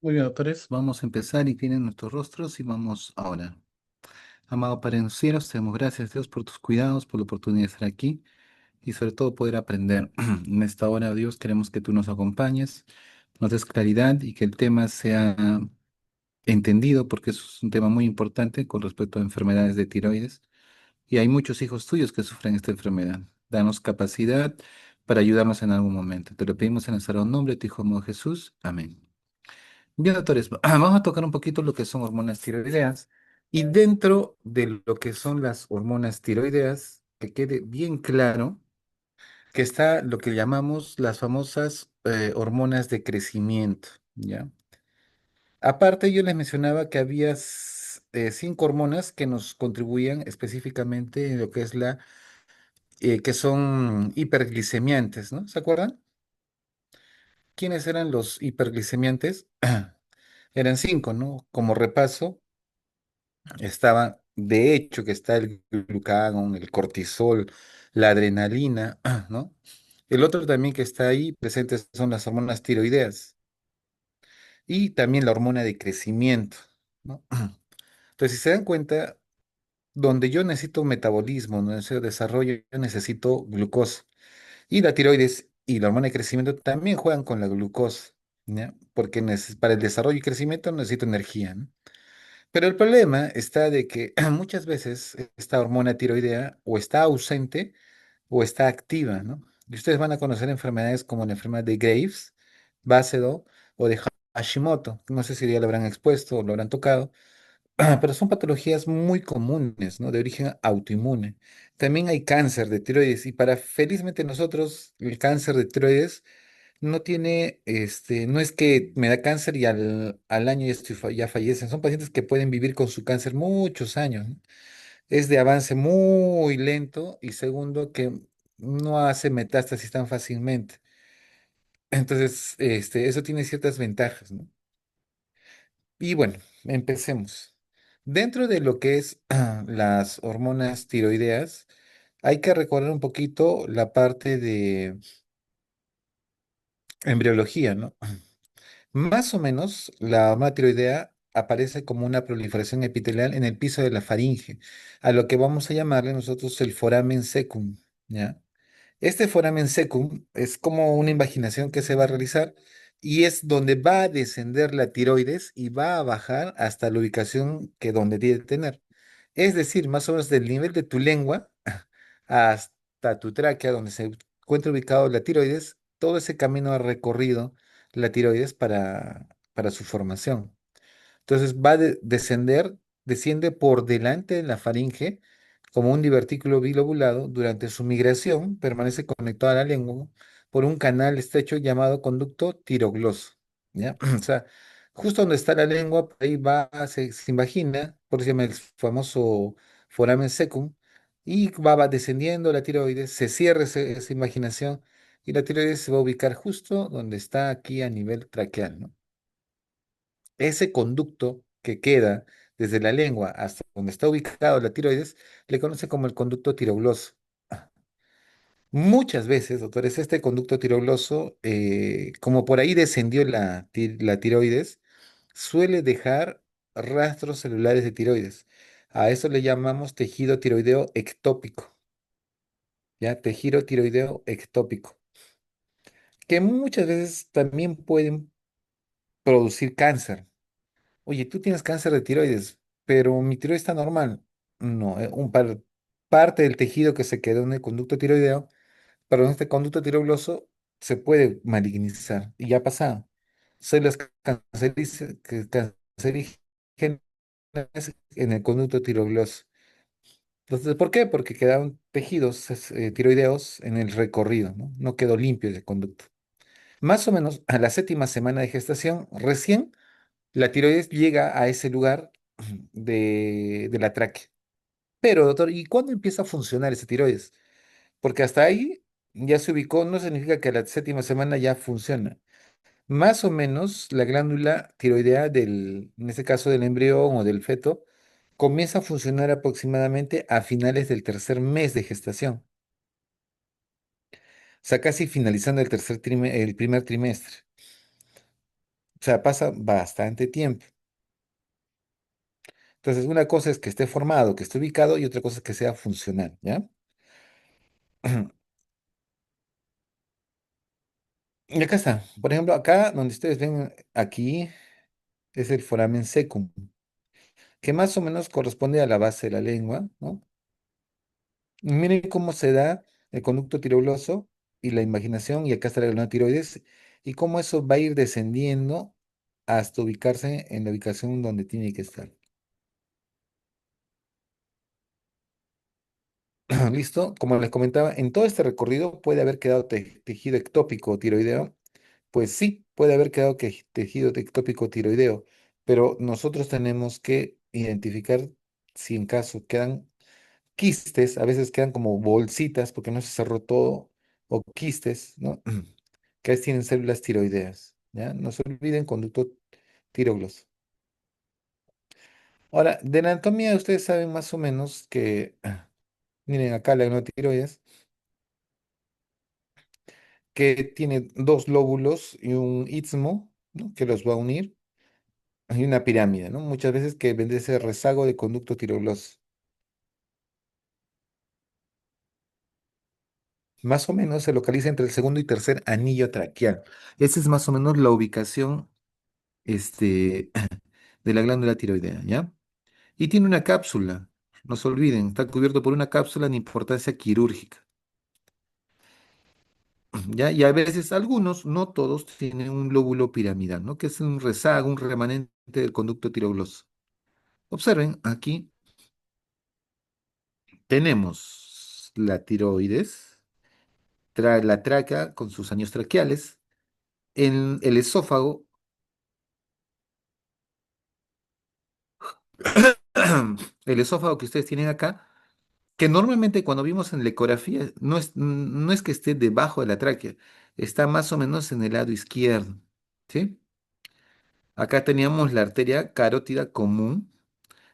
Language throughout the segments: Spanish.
Muy bien, doctores, vamos a empezar y tienen nuestros rostros y vamos ahora. Amado Padre en los cielos, te damos gracias, Dios, por tus cuidados, por la oportunidad de estar aquí y sobre todo poder aprender. En esta hora, Dios, queremos que tú nos acompañes, nos des claridad y que el tema sea entendido, porque eso es un tema muy importante con respecto a enfermedades de tiroides. Y hay muchos hijos tuyos que sufren esta enfermedad. Danos capacidad para ayudarnos en algún momento. Te lo pedimos en el sagrado nombre de tu Hijo amado Jesús. Amén. Bien, doctores, vamos a tocar un poquito lo que son hormonas tiroideas y dentro de lo que son las hormonas tiroideas, que quede bien claro que está lo que llamamos las famosas hormonas de crecimiento, ¿ya? Aparte, yo les mencionaba que había cinco hormonas que nos contribuían específicamente en lo que es que son hiperglicemiantes, ¿no? ¿Se acuerdan? ¿Quiénes eran los hiperglicemiantes? Eran cinco, ¿no? Como repaso. Estaba, de hecho, que está el glucagón, el cortisol, la adrenalina, ¿no? El otro también que está ahí presente son las hormonas tiroideas y también la hormona de crecimiento, ¿no? Entonces, si se dan cuenta, donde yo necesito metabolismo, donde necesito desarrollo, yo necesito glucosa. Y la tiroides y la hormona de crecimiento también juegan con la glucosa, ¿ya? Porque para el desarrollo y crecimiento necesito energía, ¿no? Pero el problema está de que muchas veces esta hormona tiroidea o está ausente o está activa, ¿no? Y ustedes van a conocer enfermedades como la enfermedad de Graves, Basedow o de Hashimoto. No sé si ya lo habrán expuesto o lo habrán tocado, pero son patologías muy comunes, ¿no? De origen autoinmune. También hay cáncer de tiroides y para felizmente nosotros el cáncer de tiroides no tiene, no es que me da cáncer y al año ya fallecen. Son pacientes que pueden vivir con su cáncer muchos años, ¿no? Es de avance muy lento y segundo que no hace metástasis tan fácilmente. Entonces, eso tiene ciertas ventajas, ¿no? Y bueno, empecemos. Dentro de lo que es las hormonas tiroideas, hay que recordar un poquito la parte de embriología, ¿no? Más o menos, la hormona tiroidea aparece como una proliferación epitelial en el piso de la faringe, a lo que vamos a llamarle nosotros el foramen secum, ¿ya? Este foramen secum es como una invaginación que se va a realizar y es donde va a descender la tiroides y va a bajar hasta la ubicación que donde debe tener. Es decir, más o menos del nivel de tu lengua hasta tu tráquea, donde se encuentra ubicado la tiroides, todo ese camino ha recorrido la tiroides para su formación. Entonces va a descender, desciende por delante de la faringe como un divertículo bilobulado. Durante su migración permanece conectado a la lengua por un canal estrecho llamado conducto tirogloso, ¿ya? O sea, justo donde está la lengua, por ahí va, se invagina, por eso se llama el famoso foramen secum, y va descendiendo la tiroides, se cierra esa invaginación y la tiroides se va a ubicar justo donde está aquí a nivel traqueal, ¿no? Ese conducto que queda desde la lengua hasta donde está ubicado la tiroides, le conoce como el conducto tirogloso. Muchas veces, doctores, este conducto tirogloso, como por ahí descendió la tiroides, suele dejar rastros celulares de tiroides. A eso le llamamos tejido tiroideo ectópico, ¿ya? Tejido tiroideo ectópico, que muchas veces también pueden producir cáncer. Oye, tú tienes cáncer de tiroides, pero mi tiroides está normal. No, parte del tejido que se quedó en el conducto tiroideo, pero en este conducto tiroidoso se puede malignizar y ya ha pasado. Células cancerígenas en el conducto tiroidoso. Entonces, ¿por qué? Porque quedaron tejidos tiroideos en el recorrido, ¿no? No quedó limpio ese conducto. Más o menos a la séptima semana de gestación, recién la tiroides llega a ese lugar de la tráquea. Pero, doctor, ¿y cuándo empieza a funcionar ese tiroides? Porque hasta ahí ya se ubicó, no significa que a la séptima semana ya funciona. Más o menos la glándula tiroidea en este caso del embrión o del feto, comienza a funcionar aproximadamente a finales del tercer mes de gestación. O sea, casi finalizando el primer trimestre. O sea, pasa bastante tiempo. Entonces, una cosa es que esté formado, que esté ubicado, y otra cosa es que sea funcional, ¿ya? Y acá está. Por ejemplo, acá donde ustedes ven, aquí es el foramen secum, que más o menos corresponde a la base de la lengua, ¿no? Y miren cómo se da el conducto tiroidoso y la imaginación, y acá está la glándula tiroides, y cómo eso va a ir descendiendo hasta ubicarse en la ubicación donde tiene que estar. ¿Listo? Como les comentaba, en todo este recorrido puede haber quedado tejido ectópico tiroideo. Pues sí, puede haber quedado tejido ectópico tiroideo, pero nosotros tenemos que identificar si en caso quedan quistes, a veces quedan como bolsitas porque no se cerró todo, o quistes, ¿no? Que tienen células tiroideas, ¿ya? No se olviden conducto tiroglós. Ahora, de anatomía ustedes saben más o menos que, miren acá la tiroides, que tiene dos lóbulos y un istmo, ¿no? Que los va a unir. Hay una pirámide, ¿no? Muchas veces que vende ese rezago de conducto tiroglós. Más o menos se localiza entre el segundo y tercer anillo traqueal. Esa es más o menos la ubicación, este, de la glándula tiroidea, ¿ya? Y tiene una cápsula, no se olviden, está cubierto por una cápsula de importancia quirúrgica, ¿ya? Y a veces algunos, no todos, tienen un lóbulo piramidal, ¿no? Que es un rezago, un remanente del conducto tiroglós. Observen, aquí tenemos la tiroides, la tráquea con sus anillos traqueales, en el esófago, el esófago que ustedes tienen acá, que normalmente cuando vimos en la ecografía no es que esté debajo de la tráquea, está más o menos en el lado izquierdo, ¿sí? Acá teníamos la arteria carótida común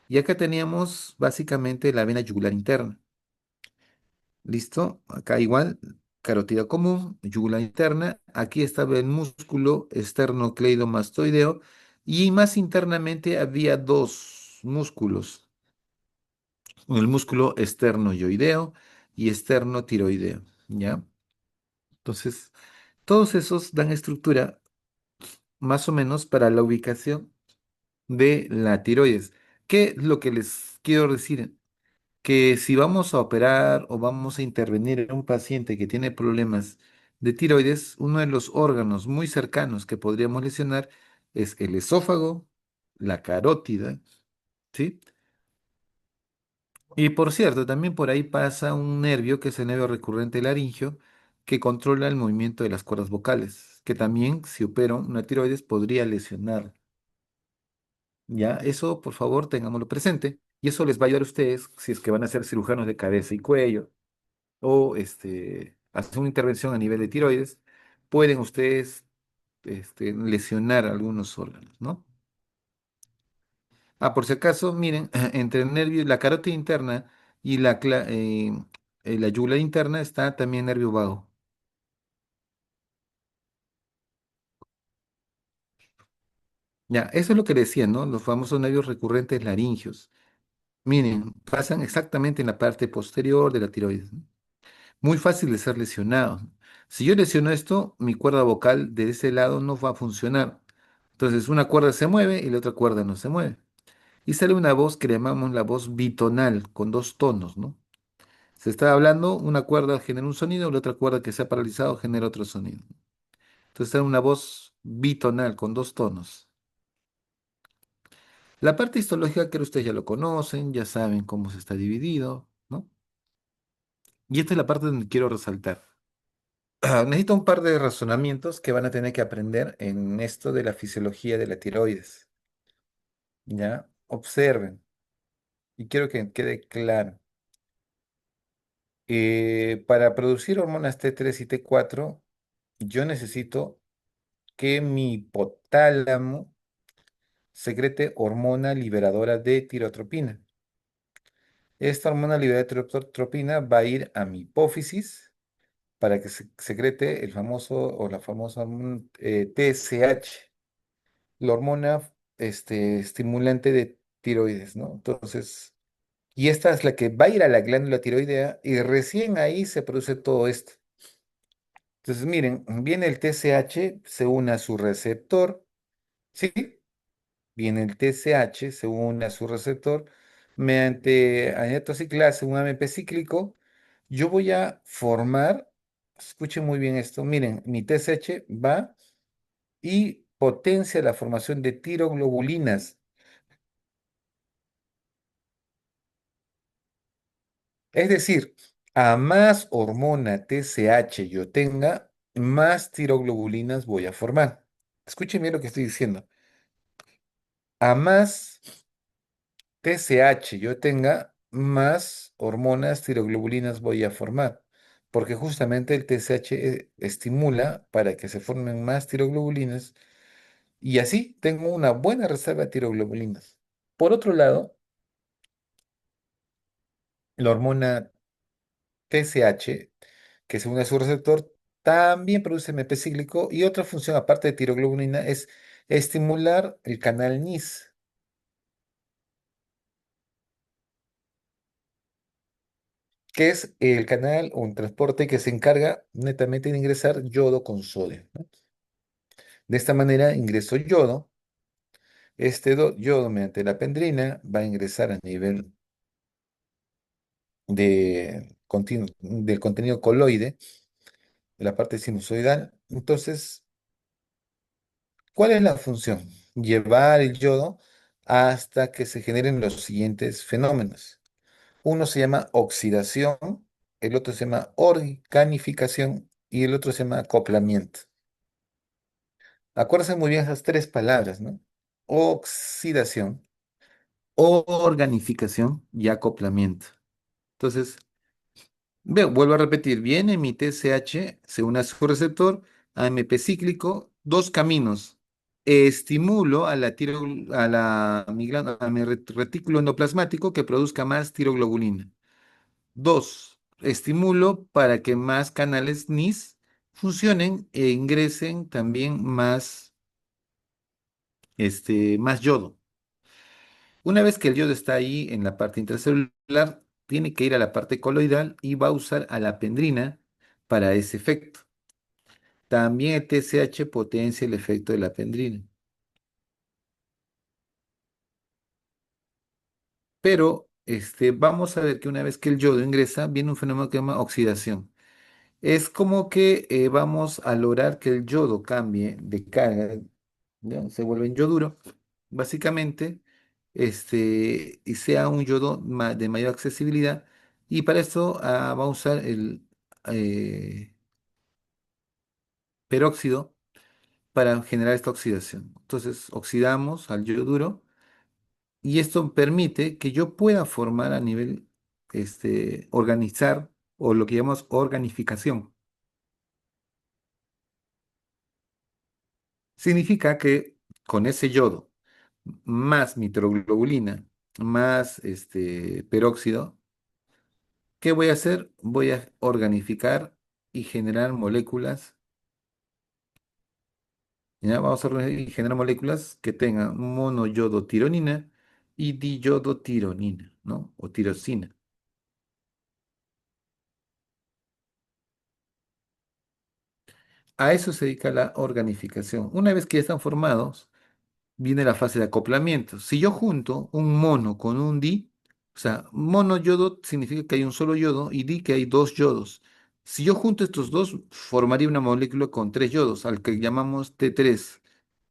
y acá teníamos básicamente la vena yugular interna. ¿Listo? Acá igual, carótida común, yugular interna. Aquí estaba el músculo esternocleidomastoideo y más internamente había dos músculos, el músculo esternoyoideo y esternotiroideo, ¿ya? Entonces, todos esos dan estructura más o menos para la ubicación de la tiroides. ¿Qué es lo que les quiero decir? Que si vamos a operar o vamos a intervenir en un paciente que tiene problemas de tiroides, uno de los órganos muy cercanos que podríamos lesionar es el esófago, la carótida, ¿sí? Y por cierto, también por ahí pasa un nervio que es el nervio recurrente laringio que controla el movimiento de las cuerdas vocales, que también si opero una tiroides podría lesionar. Ya, eso por favor tengámoslo presente y eso les va a ayudar a ustedes si es que van a ser cirujanos de cabeza y cuello o hacer una intervención a nivel de tiroides, pueden ustedes lesionar algunos órganos, ¿no? Ah, por si acaso, miren, entre el nervio, la carótida interna y la yugular interna está también nervio vago. Ya, eso es lo que decía, ¿no? Los famosos nervios recurrentes laringios. Miren, pasan exactamente en la parte posterior de la tiroides, ¿no? Muy fácil de ser lesionado. Si yo lesiono esto, mi cuerda vocal de ese lado no va a funcionar. Entonces, una cuerda se mueve y la otra cuerda no se mueve. Y sale una voz que le llamamos la voz bitonal, con dos tonos, ¿no? Se está hablando, una cuerda genera un sonido, la otra cuerda que se ha paralizado genera otro sonido. Entonces sale una voz bitonal con dos tonos. La parte histológica que ustedes ya lo conocen, ya saben cómo se está dividido, ¿no? Y esta es la parte donde quiero resaltar. Necesito un par de razonamientos que van a tener que aprender en esto de la fisiología de la tiroides. ¿Ya? Observen. Y quiero que quede claro. Para producir hormonas T3 y T4, yo necesito que mi hipotálamo secrete hormona liberadora de tirotropina. Esta hormona liberadora de tirotropina va a ir a mi hipófisis para que se secrete el famoso o la famosa TSH. la hormona estimulante de tiroides, ¿no? Entonces, y esta es la que va a ir a la glándula tiroidea y recién ahí se produce todo esto. Entonces, miren, viene el TSH, se une a su receptor, ¿sí? Viene el TSH, se une a su receptor mediante aneto ciclasa, un AMP cíclico. Yo voy a formar, escuchen muy bien esto, miren, mi TSH va y potencia la formación de tiroglobulinas. Es decir, a más hormona TSH yo tenga, más tiroglobulinas voy a formar. Escuchen bien lo que estoy diciendo. A más TSH yo tenga, más hormonas tiroglobulinas voy a formar. Porque justamente el TSH estimula para que se formen más tiroglobulinas y así tengo una buena reserva de tiroglobulinas. Por otro lado, la hormona TSH, que se une a su receptor, también produce MP cíclico y otra función aparte de tiroglobulina es estimular el canal NIS, que es el canal o un transporte que se encarga netamente de ingresar yodo con sodio, ¿no? De esta manera ingreso yodo. Este yodo mediante la pendrina va a ingresar a nivel del contenido coloide, de la parte sinusoidal. Entonces, ¿cuál es la función? Llevar el yodo hasta que se generen los siguientes fenómenos. Uno se llama oxidación, el otro se llama organificación y el otro se llama acoplamiento. Acuérdense muy bien esas tres palabras, ¿no? Oxidación, organificación y acoplamiento. Entonces, vuelvo a repetir, viene mi TSH, se une a su receptor, AMP cíclico, dos caminos. Estimulo a a mi retículo endoplasmático que produzca más tiroglobulina. Dos, estimulo para que más canales NIS funcionen e ingresen también más yodo. Una vez que el yodo está ahí en la parte intracelular, tiene que ir a la parte coloidal y va a usar a la pendrina para ese efecto. También el TSH potencia el efecto de la pendrina. Pero vamos a ver que una vez que el yodo ingresa, viene un fenómeno que se llama oxidación. Es como que vamos a lograr que el yodo cambie de carga, ¿ya? Se vuelve en yoduro, básicamente, y sea un yodo de mayor accesibilidad. Y para esto va a usar el eh, peróxido para generar esta oxidación. Entonces, oxidamos al yoduro y esto permite que yo pueda formar a nivel, organizar o lo que llamamos organificación. Significa que con ese yodo, más nitroglobulina, más peróxido, ¿qué voy a hacer? Voy a organificar y generar moléculas. ¿Ya? Vamos a organizar y generar moléculas que tengan monoyodotironina y diyodotironina, ¿no? O tirosina. A eso se dedica la organificación. Una vez que ya están formados, viene la fase de acoplamiento. Si yo junto un mono con un di, o sea, mono yodo significa que hay un solo yodo y di que hay dos yodos. Si yo junto estos dos, formaría una molécula con tres yodos, al que llamamos T3.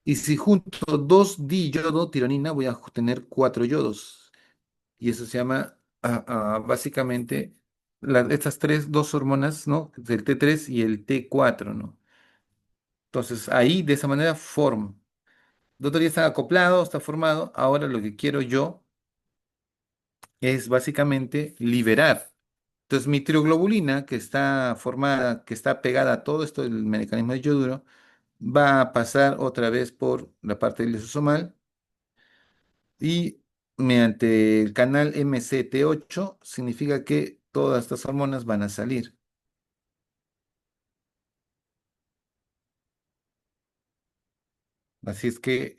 Y si junto dos di yodo tironina, voy a tener cuatro yodos. Y eso se llama básicamente estas dos hormonas, ¿no? Del T3 y el T4, ¿no? Entonces ahí de esa manera formo. El otro día está acoplado, está formado. Ahora lo que quiero yo es básicamente liberar. Entonces mi tiroglobulina, que está formada, que está pegada a todo esto del mecanismo de yoduro, va a pasar otra vez por la parte del lisosomal y mediante el canal MCT8 significa que todas estas hormonas van a salir. Así es que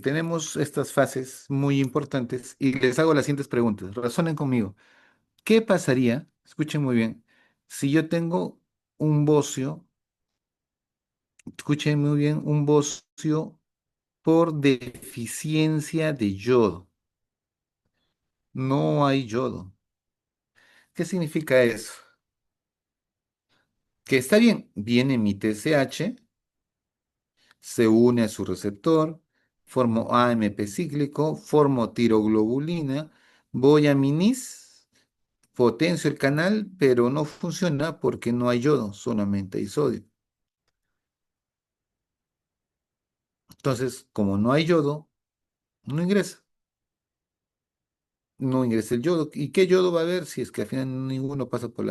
tenemos estas fases muy importantes y les hago las siguientes preguntas. Razonen conmigo. ¿Qué pasaría, escuchen muy bien, si yo tengo un bocio, escuchen muy bien, un bocio por deficiencia de yodo? No hay yodo. ¿Qué significa eso? Que está bien, viene mi TSH, se une a su receptor, formo AMP cíclico, formo tiroglobulina, voy a mi NIS, potencio el canal, pero no funciona porque no hay yodo, solamente hay sodio. Entonces, como no hay yodo, no ingresa. No ingresa el yodo. ¿Y qué yodo va a haber si es que al final ninguno pasa por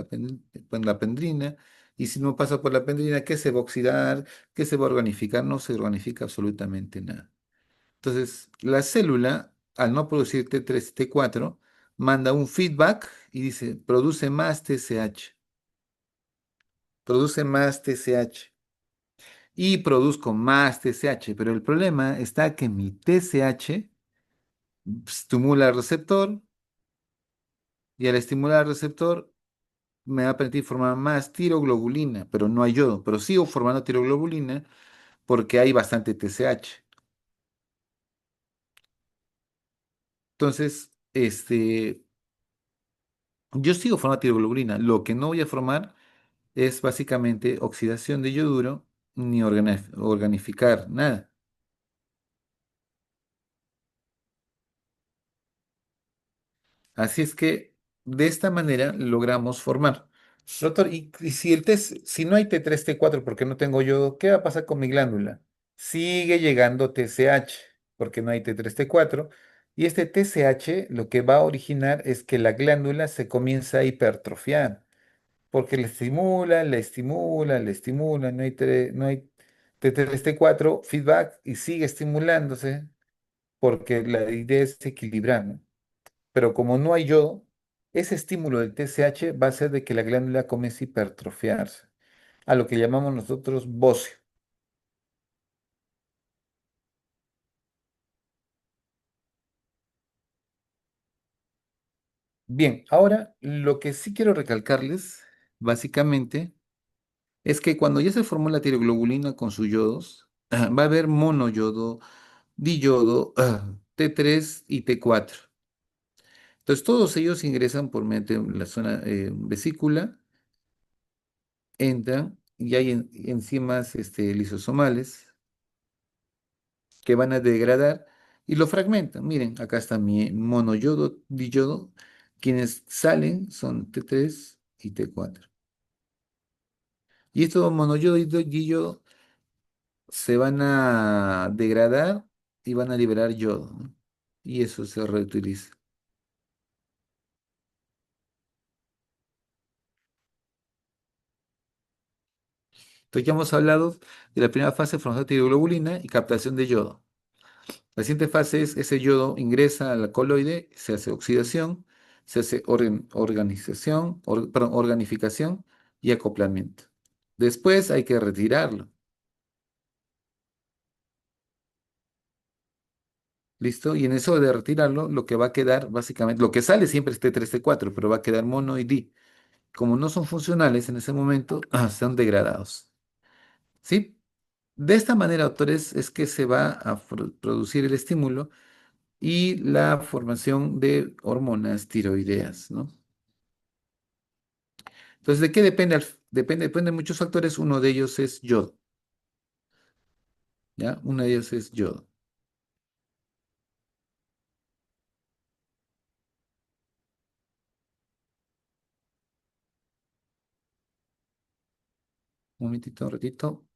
por la pendrina? Y si no pasa por la pendrina, ¿qué se va a oxidar? ¿Qué se va a organificar? No se organifica absolutamente nada. Entonces, la célula, al no producir T3 y T4, manda un feedback y dice, produce más TSH, produce más TSH y produzco más TSH, pero el problema está que mi TSH estimula el receptor y al estimular el receptor me va a permitir formar más tiroglobulina, pero no hay yodo, pero sigo formando tiroglobulina porque hay bastante TSH. Entonces, yo sigo formando tiroglobulina, lo que no voy a formar es básicamente oxidación de yoduro ni organificar nada. Así es que de esta manera logramos formar. Doctor, y si si no hay T3, T4 porque no tengo yodo, ¿qué va a pasar con mi glándula? Sigue llegando TSH porque no hay T3, T4 y este TSH lo que va a originar es que la glándula se comienza a hipertrofiar porque le estimula, no hay T3, T4, feedback y sigue estimulándose porque la idea es equilibrar, ¿no? Pero como no hay yodo, ese estímulo del TSH va a hacer de que la glándula comience a hipertrofiarse, a lo que llamamos nosotros bocio. Bien, ahora lo que sí quiero recalcarles, básicamente, es que cuando ya se formó la tiroglobulina con sus yodos, va a haber monoyodo, diyodo, T3 y T4. Entonces, todos ellos ingresan por medio de la zona vesícula, entran y hay enzimas lisosomales que van a degradar y lo fragmentan. Miren, acá está mi monoyodo, diyodo. Quienes salen son T3 y T4. Y estos monoyodo y diyodo se van a degradar y van a liberar yodo, ¿no? Y eso se reutiliza. Entonces ya hemos hablado de la primera fase, formación de tiroglobulina y captación de yodo. La siguiente fase es ese yodo ingresa al coloide, se hace oxidación, se hace organificación y acoplamiento. Después hay que retirarlo. ¿Listo? Y en eso de retirarlo, lo que va a quedar, básicamente, lo que sale siempre es T3, T4, pero va a quedar mono y di. Como no son funcionales en ese momento, son degradados. ¿Sí? De esta manera, autores, es que se va a producir el estímulo y la formación de hormonas tiroideas, ¿no? Entonces, ¿de qué depende? Depende de muchos factores. Uno de ellos es yodo, ¿ya? Uno de ellos es yodo. Un momentito, un ratito.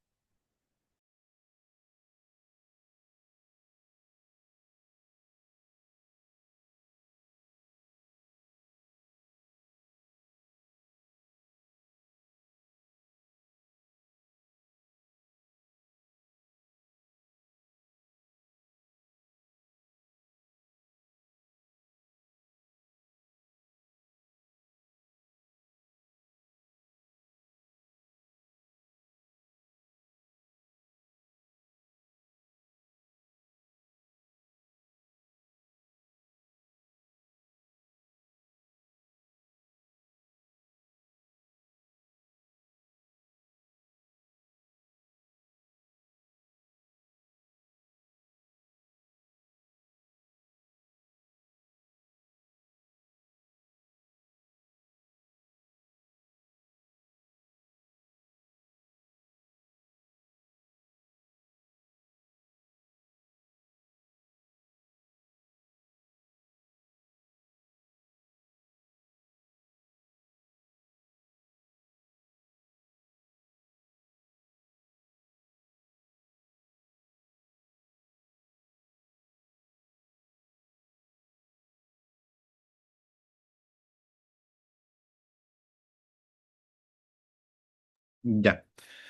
Ya.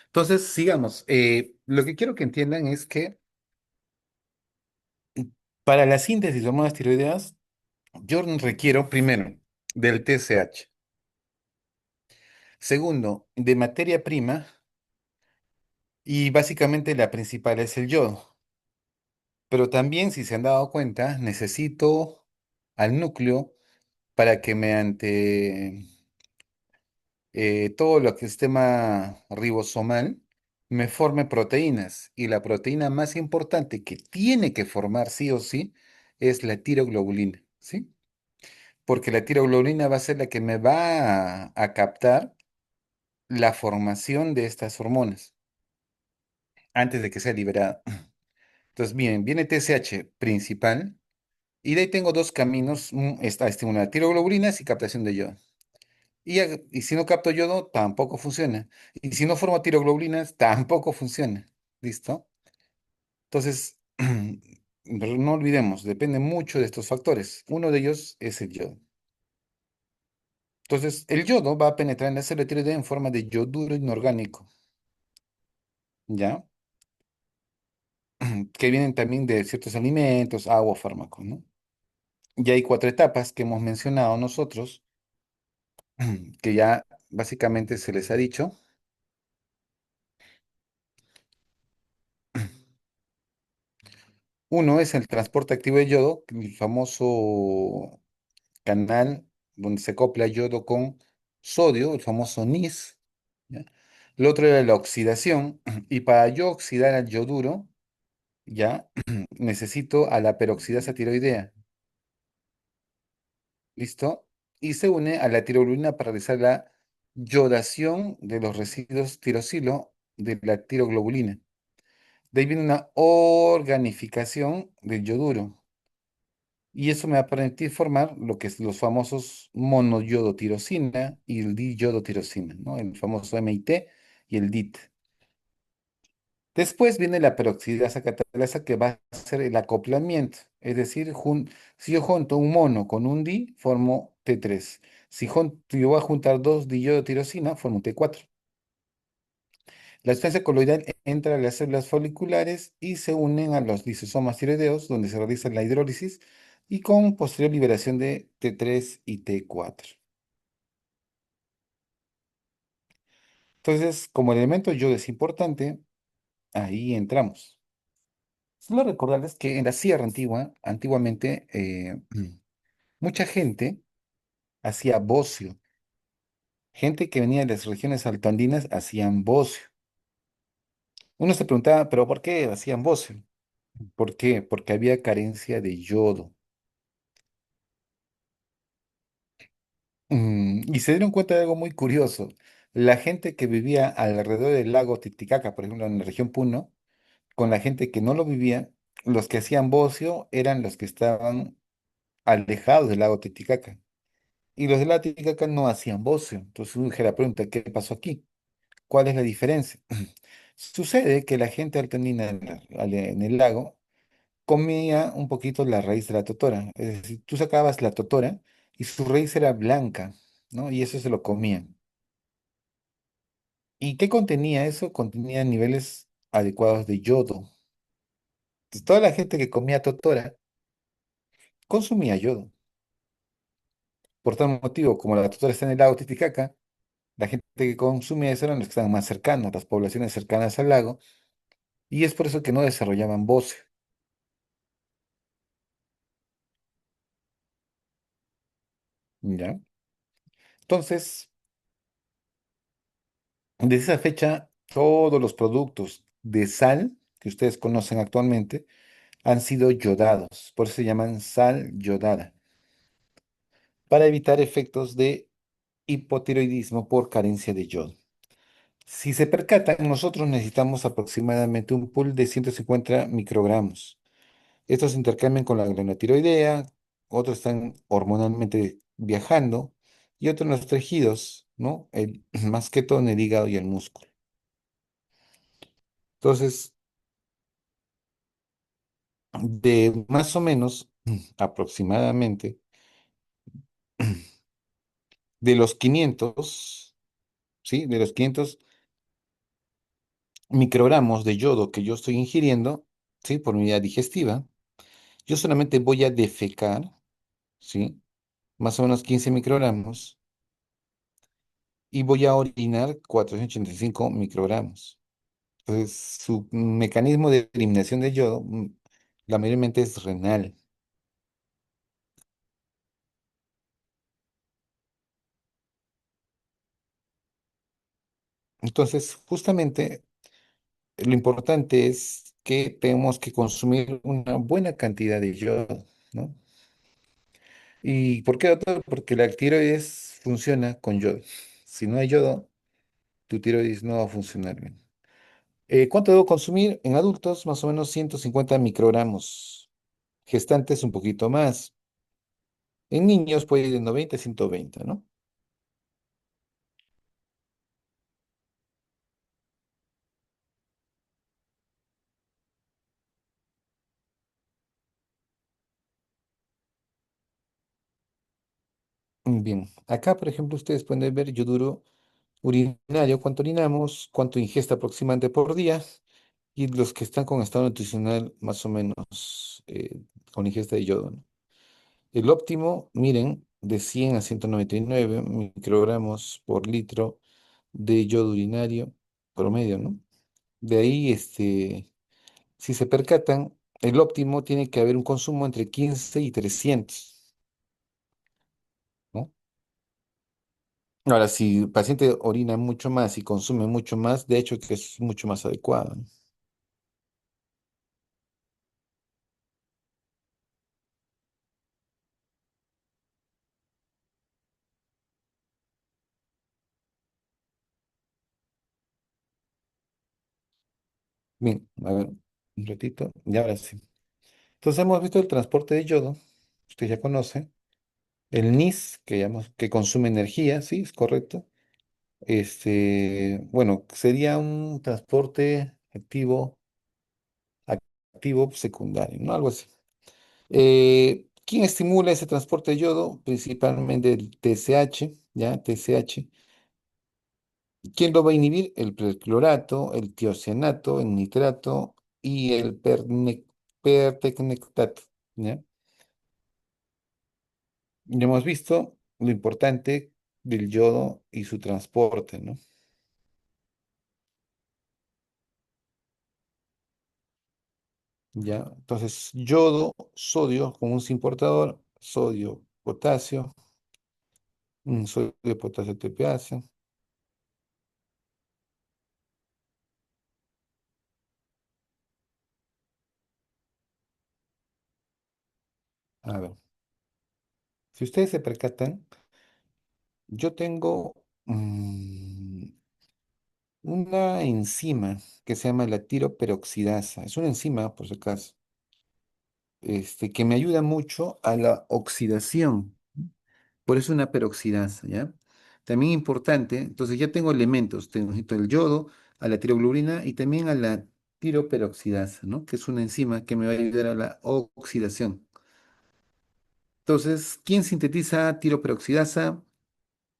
Entonces, sigamos. Lo que quiero que entiendan es que para la síntesis de hormonas tiroideas, yo requiero primero del TSH, segundo, de materia prima y básicamente la principal es el yodo. Pero también, si se han dado cuenta, necesito al núcleo para que mediante todo lo que es tema ribosomal me forme proteínas. Y la proteína más importante que tiene que formar sí o sí es la tiroglobulina, ¿sí? Porque la tiroglobulina va a ser la que me va a captar la formación de estas hormonas antes de que sea liberada. Entonces, bien, viene TSH principal y de ahí tengo dos caminos, está estimular tiroglobulinas y captación de yodo. Y si no capto yodo, tampoco funciona. Y si no formo tiroglobulinas, tampoco funciona. ¿Listo? Entonces, pero no olvidemos, depende mucho de estos factores. Uno de ellos es el yodo. Entonces, el yodo va a penetrar en la célula tiroidea en forma de yoduro inorgánico, ¿ya? Que vienen también de ciertos alimentos, agua, fármacos, ¿no? Y hay cuatro etapas que hemos mencionado nosotros, que ya básicamente se les ha dicho. Uno es el transporte activo de yodo, el famoso canal donde se copla yodo con sodio, el famoso NIS. ¿Ya? El otro era la oxidación, y para yo oxidar al yoduro, ya necesito a la peroxidasa tiroidea. ¿Listo? Y se une a la tiroglobulina para realizar la yodación de los residuos tirosilo de la tiroglobulina. De ahí viene una organificación del yoduro. Y eso me va a permitir formar lo que es los famosos monoyodotirosina y el diyodotirosina, ¿no? El famoso MIT y el DIT. Después viene la peroxidasa catalasa que va a hacer el acoplamiento. Es decir, si yo junto un mono con un di, formo T3. Si yo voy a juntar dos diyodotirosina, formo T4. La sustancia coloidal entra a las células foliculares y se unen a los lisosomas tiroideos, donde se realiza la hidrólisis y con posterior liberación de T3 y T4. Entonces, como el elemento yodo es importante, ahí entramos. Solo recordarles que en la sierra antigua, antiguamente, mucha gente hacía bocio. Gente que venía de las regiones altoandinas hacían bocio. Uno se preguntaba, ¿pero por qué hacían bocio? ¿Por qué? Porque había carencia de yodo. Y se dieron cuenta de algo muy curioso. La gente que vivía alrededor del lago Titicaca, por ejemplo, en la región Puno, con la gente que no lo vivía, los que hacían bocio eran los que estaban alejados del lago Titicaca. Y los del lago Titicaca no hacían bocio. Entonces uno la pregunta, ¿qué pasó aquí? ¿Cuál es la diferencia? Sucede que la gente altandina en el lago comía un poquito la raíz de la totora. Es decir, tú sacabas la totora y su raíz era blanca, ¿no? Y eso se lo comían. ¿Y qué contenía eso? Contenía niveles adecuados de yodo. Entonces, toda la gente que comía totora consumía yodo. Por tal motivo, como la totora está en el lago Titicaca, la gente que consumía eso eran los que estaban más cercanos, las poblaciones cercanas al lago, y es por eso que no desarrollaban bocio, ¿ya? Entonces, desde esa fecha, todos los productos de sal que ustedes conocen actualmente han sido yodados, por eso se llaman sal yodada, para evitar efectos de hipotiroidismo por carencia de yodo. Si se percatan, nosotros necesitamos aproximadamente un pool de 150 microgramos. Estos se intercambian con la glándula tiroidea, otros están hormonalmente viajando y otros en los tejidos, ¿no? Más que todo en el hígado y el músculo. Entonces, de más o menos, aproximadamente, de los 500, ¿sí? De los 500 microgramos de yodo que yo estoy ingiriendo, ¿sí? Por mi vía digestiva, yo solamente voy a defecar, ¿sí? Más o menos 15 microgramos y voy a orinar 485 microgramos. Entonces, su mecanismo de eliminación de yodo, la mayormente es renal. Entonces, justamente lo importante es que tenemos que consumir una buena cantidad de yodo, ¿no? ¿Y por qué, doctor? Porque la tiroides funciona con yodo. Si no hay yodo, tu tiroides no va a funcionar bien. ¿Cuánto debo consumir? En adultos, más o menos 150 microgramos. Gestantes, un poquito más. En niños puede ir de 90 a 120, ¿no? Bien. Acá, por ejemplo, ustedes pueden ver yoduro urinario, cuánto orinamos, cuánto ingesta aproximadamente por día, y los que están con estado nutricional más o menos con ingesta de yodo, ¿no? El óptimo, miren, de 100 a 199 microgramos por litro de yodo urinario promedio, ¿no? De ahí, si se percatan, el óptimo tiene que haber un consumo entre 15 y 300, ¿no? Ahora, si el paciente orina mucho más y consume mucho más, de hecho que es mucho más adecuado, ¿no? Bien, a ver, un ratito, y ahora sí. Entonces hemos visto el transporte de yodo, usted ya conoce, el NIS, que consume energía, sí, es correcto. Bueno, sería un transporte activo secundario, ¿no? Algo así. ¿Quién estimula ese transporte de yodo? Principalmente el TSH, ¿ya? TSH. ¿Quién lo va a inhibir? El perclorato, el tiocianato, el nitrato y el pertecnectato, ¿ya? Ya hemos visto lo importante del yodo y su transporte, ¿no? Ya, entonces, yodo, sodio como un importador, sodio, potasio, sodio, potasio, TPase. A ver, si ustedes se percatan, yo tengo una enzima que se llama la tiroperoxidasa. Es una enzima, por si acaso, que me ayuda mucho a la oxidación. Por eso una peroxidasa, ¿ya? También importante, entonces ya tengo elementos, tengo el yodo, a la tiroglobulina y también a la tiroperoxidasa, ¿no? Que es una enzima que me va a ayudar a la oxidación. Entonces, ¿quién sintetiza tiroperoxidasa?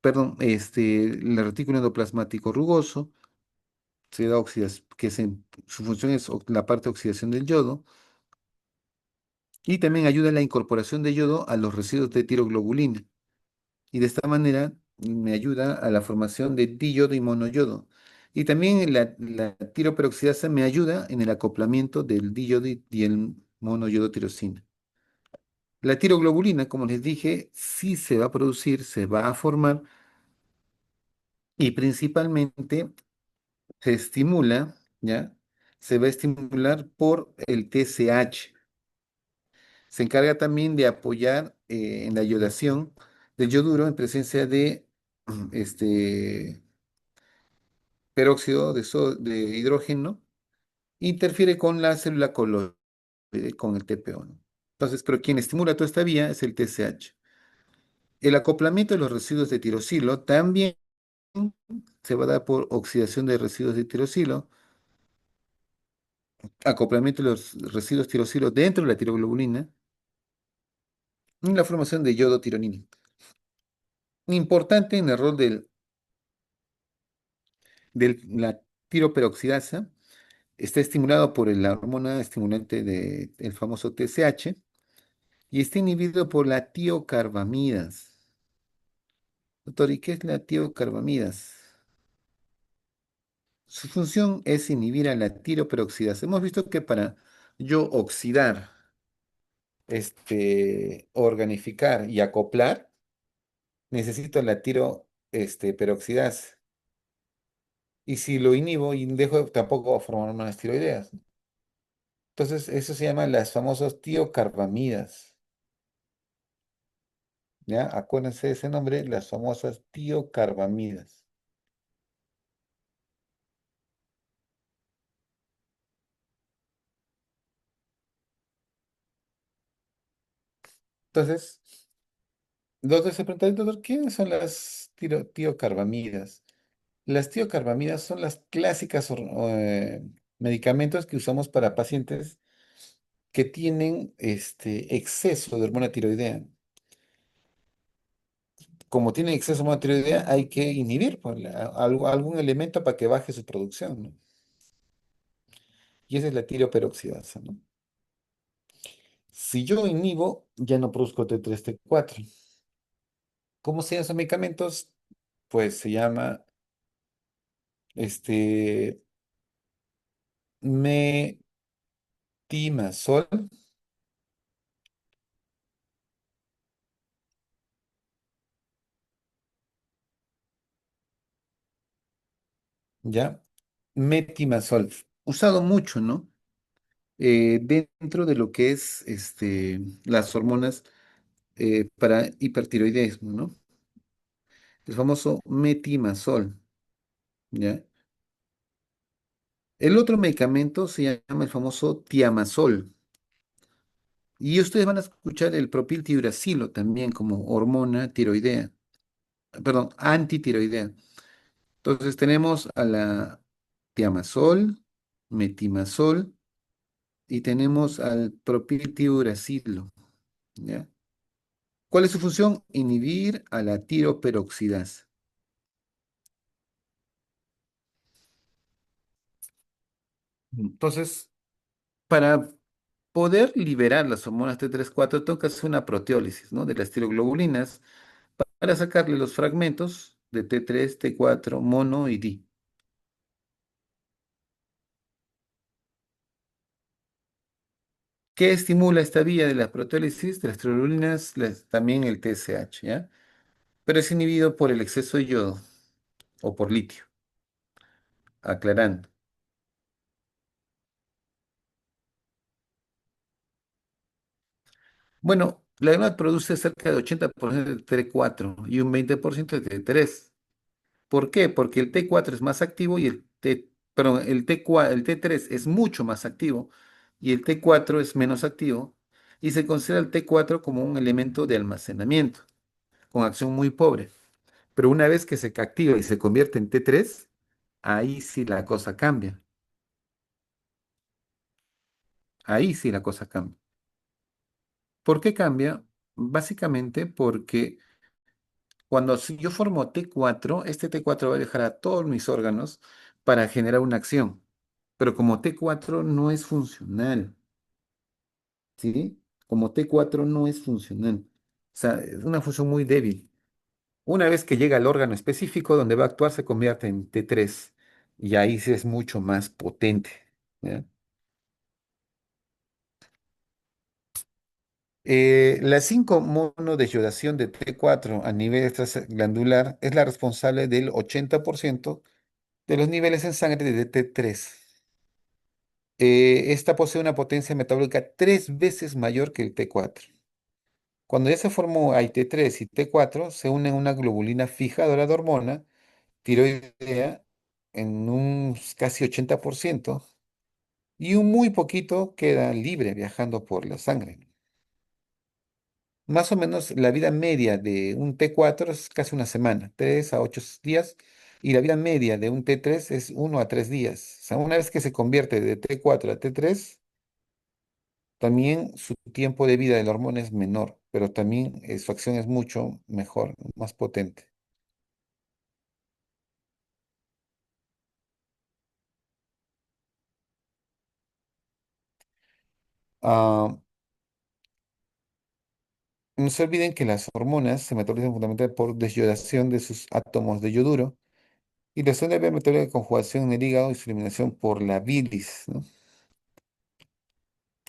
Perdón, el retículo endoplasmático rugoso, se da que su función es la parte de oxidación del yodo, y también ayuda a la incorporación de yodo a los residuos de tiroglobulina. Y de esta manera me ayuda a la formación de diyodo y monoyodo. Y también la tiroperoxidasa me ayuda en el acoplamiento del diyodo y el monoyodo tirosina. La tiroglobulina, como les dije, sí se va a producir, se va a formar y principalmente se estimula, ¿ya? Se va a estimular por el TSH. Se encarga también de apoyar en la iodación del yoduro en presencia de peróxido de hidrógeno, interfiere con la célula coloide, con el TPO, ¿no? Entonces, pero quien estimula toda esta vía es el TSH. El acoplamiento de los residuos de tirosilo también se va a dar por oxidación de residuos de tirosilo, acoplamiento de los residuos tirosilo dentro de la tiroglobulina y la formación de yodo tironina. Importante en el rol de la tiroperoxidasa Está estimulado por la hormona estimulante del famoso TSH y está inhibido por la tiocarbamidas. Doctor, ¿y qué es la tiocarbamidas? Su función es inhibir a la tiroperoxidasa. Hemos visto que para yo oxidar, organificar y acoplar, necesito la peroxidasa. Y si lo inhibo y dejo, tampoco va a formar unas tiroideas. Entonces, eso se llama las famosas tiocarbamidas. ¿Ya? Acuérdense de ese nombre, las famosas tiocarbamidas. Entonces, doctor se pregunta, doctor, ¿quiénes son las tiocarbamidas? Las tiocarbamidas son las clásicas medicamentos que usamos para pacientes que tienen exceso de hormona tiroidea. Como tienen exceso de hormona tiroidea, hay que inhibir pues, algún elemento para que baje su producción, ¿no? Y esa es la tiroperoxidasa, ¿no? Si yo inhibo, ya no produzco T3, T4. ¿Cómo se llaman esos medicamentos? Pues se llama este metimazol, ¿ya? Metimazol. Usado mucho, ¿no? Dentro de lo que es las hormonas para hipertiroidismo, ¿no? El famoso metimazol, ¿ya? El otro medicamento se llama el famoso tiamazol. Y ustedes van a escuchar el propiltiuracilo también como hormona tiroidea, perdón, antitiroidea. Entonces tenemos a la tiamazol, metimazol y tenemos al propiltiuracilo, ¿ya? ¿Cuál es su función? Inhibir a la tiroperoxidasa. Entonces, para poder liberar las hormonas T3-4, tengo que hacer una proteólisis, ¿no? De las tiroglobulinas para sacarle los fragmentos de T3, T4, mono y di. ¿Qué estimula esta vía de la proteólisis de las tiroglobulinas? También el TSH, ¿ya? Pero es inhibido por el exceso de yodo o por litio, aclarando. Bueno, la glándula produce cerca de 80% de T4 y un 20% de T3. ¿Por qué? Porque el T4 es más activo y perdón, el T3 es mucho más activo y el T4 es menos activo y se considera el T4 como un elemento de almacenamiento con acción muy pobre. Pero una vez que se activa y se convierte en T3, ahí sí la cosa cambia. Ahí sí la cosa cambia. ¿Por qué cambia? Básicamente porque cuando si yo formo T4, este T4 va a dejar a todos mis órganos para generar una acción. Pero como T4 no es funcional, ¿sí? Como T4 no es funcional. O sea, es una función muy débil. Una vez que llega al órgano específico donde va a actuar, se convierte en T3 y ahí sí es mucho más potente, ¿ya? La 5-monodesyodación de T4 a nivel extraglandular es la responsable del 80% de los niveles en sangre de T3. Esta posee una potencia metabólica 3 veces mayor que el T4. Cuando ya se formó hay T3 y T4, se unen a una globulina fijadora de hormona tiroidea en un casi 80% y un muy poquito queda libre viajando por la sangre. Más o menos la vida media de un T4 es casi una semana, 3 a 8 días, y la vida media de un T3 es 1 a 3 días. O sea, una vez que se convierte de T4 a T3, también su tiempo de vida del hormona es menor, pero también su acción es mucho mejor, más potente. Ah, no se olviden que las hormonas se metabolizan fundamentalmente por desyodación de sus átomos de yoduro y la segunda vía metabólica de conjugación en el hígado y su eliminación por la bilis, ¿no?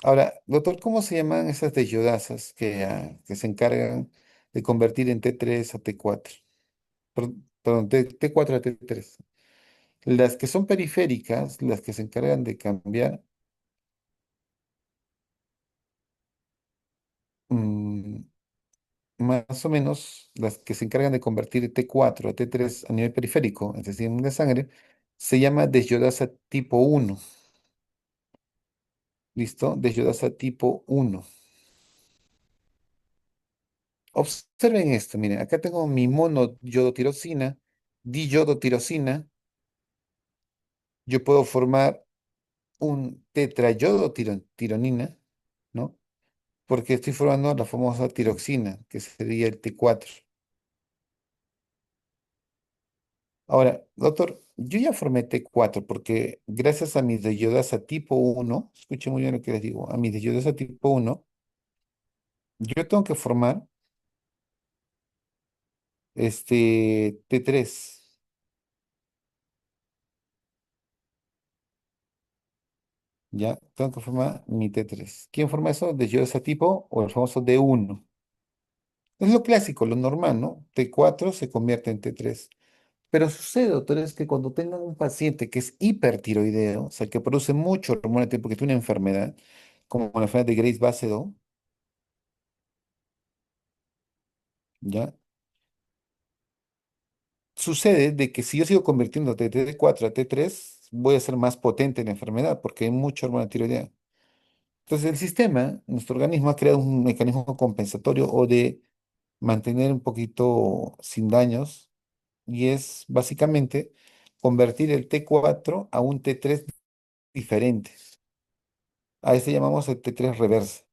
Ahora, doctor, ¿cómo se llaman esas desyodasas que se encargan de convertir en T3 a T4? Perdón, T4 a T3. Las que son periféricas, las que se encargan de cambiar, mm, más o menos, las que se encargan de convertir T4 a T3 a nivel periférico, es decir, en la sangre, se llama desyodasa tipo 1. ¿Listo? Desyodasa tipo 1. Observen esto, miren, acá tengo mi monoyodotirosina, diyodotirosina. Yo puedo formar un tetrayodotironina, ¿no? Porque estoy formando la famosa tiroxina, que sería el T4. Ahora, doctor, yo ya formé T4 porque gracias a mi deyodasa tipo 1, escuchen muy bien lo que les digo, a mi deyodasa tipo 1, yo tengo que formar este T3, ¿ya? Tengo que formar mi T3. ¿Quién forma eso? Deyodasa tipo o el famoso D1. Es lo clásico, lo normal, ¿no? T4 se convierte en T3. Pero sucede, doctor, es que cuando tengan un paciente que es hipertiroideo, o sea, que produce mucho hormona T porque tiene una enfermedad, como la enfermedad de Graves-Basedow, ¿ya? Sucede de que si yo sigo convirtiendo de T4 a T3, voy a ser más potente en la enfermedad porque hay mucha hormona tiroidea. Entonces, el sistema, nuestro organismo ha creado un mecanismo compensatorio o de mantener un poquito sin daños, y es básicamente convertir el T4 a un T3 diferente. A este llamamos el T3 reversa.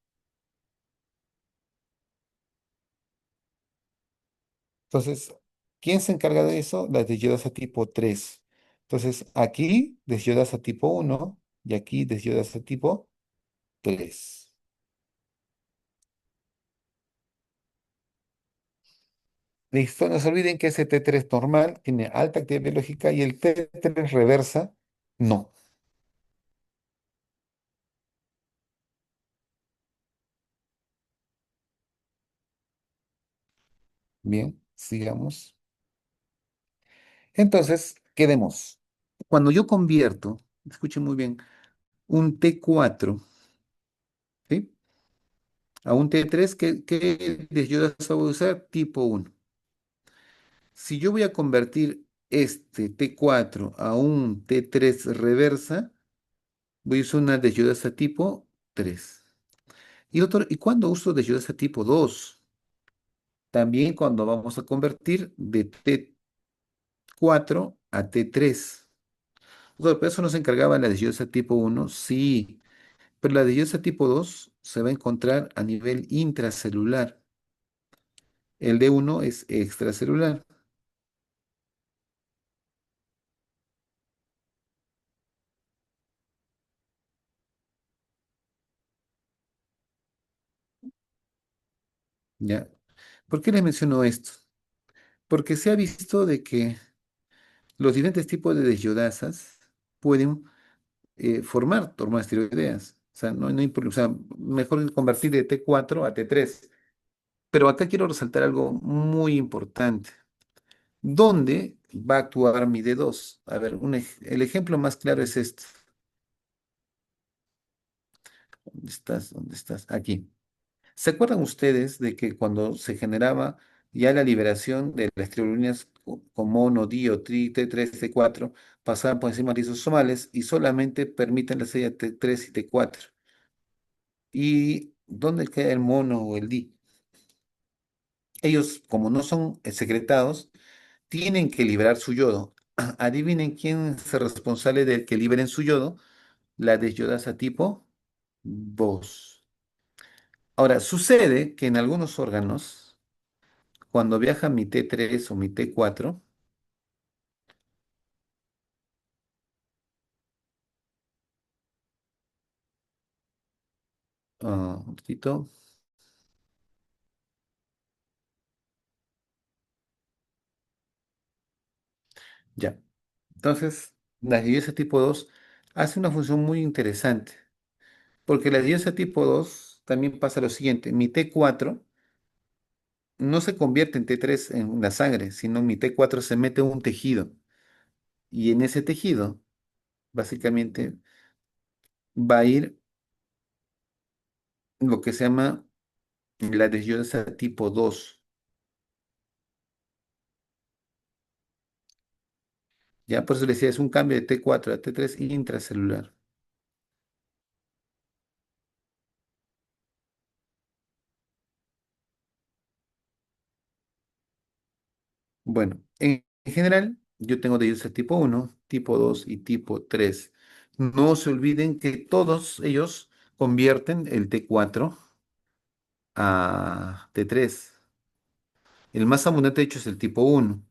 Entonces, ¿quién se encarga de eso? Las desyodasa tipo 3. Entonces, aquí desyodasa tipo 1 y aquí desyodasa tipo 3. Listo, no se olviden que ese T3 normal tiene alta actividad biológica y el T3 reversa no. Bien, sigamos. Entonces, quedemos. Cuando yo convierto, escuchen muy bien, un T4, ¿sí? A un T3, ¿qué desyodasa voy a usar? Tipo 1. Si yo voy a convertir este T4 a un T3 reversa, voy a usar una desayudasa tipo 3. ¿Y cuándo uso desayudasa tipo 2? También cuando vamos a convertir de T4 a T3. Bueno, pero eso no se encargaba la desayudasa tipo 1, sí, pero la desayudasa tipo 2 se va a encontrar a nivel intracelular. El D1 es extracelular. ¿Ya? ¿Por qué les menciono esto? Porque se ha visto de que los diferentes tipos de desyodasas pueden formar hormonas tiroideas. O sea, o sea, mejor convertir de T4 a T3. Pero acá quiero resaltar algo muy importante. ¿Dónde va a actuar mi D2? A ver, el ejemplo más claro es este. ¿Dónde estás? ¿Dónde estás? Aquí. ¿Se acuerdan ustedes de que cuando se generaba ya la liberación de las triglinas con mono, dio, T3, T4, pasaban por encima de lisosomales y solamente permiten la serie T3 y T4? ¿Y dónde queda el mono o el di? Ellos, como no son secretados, tienen que liberar su yodo. Adivinen quién es el responsable de que liberen su yodo, la desyodasa tipo 2. Ahora, sucede que en algunos órganos, cuando viaja mi T3 o mi T4, Un ratito. Ya. Entonces, la diosa tipo 2 hace una función muy interesante, porque la diosa tipo 2 también pasa lo siguiente. Mi T4 no se convierte en T3 en la sangre, sino mi T4 se mete en un tejido. Y en ese tejido, básicamente, va a ir lo que se llama la diosa tipo 2. Ya por eso le decía, es un cambio de T4 a T3 intracelular. Bueno, en general, yo tengo de ellos el tipo uno, tipo 2 y tipo 3. No se olviden que todos ellos convierten el T4 a T3. El más abundante, de hecho, es el tipo uno.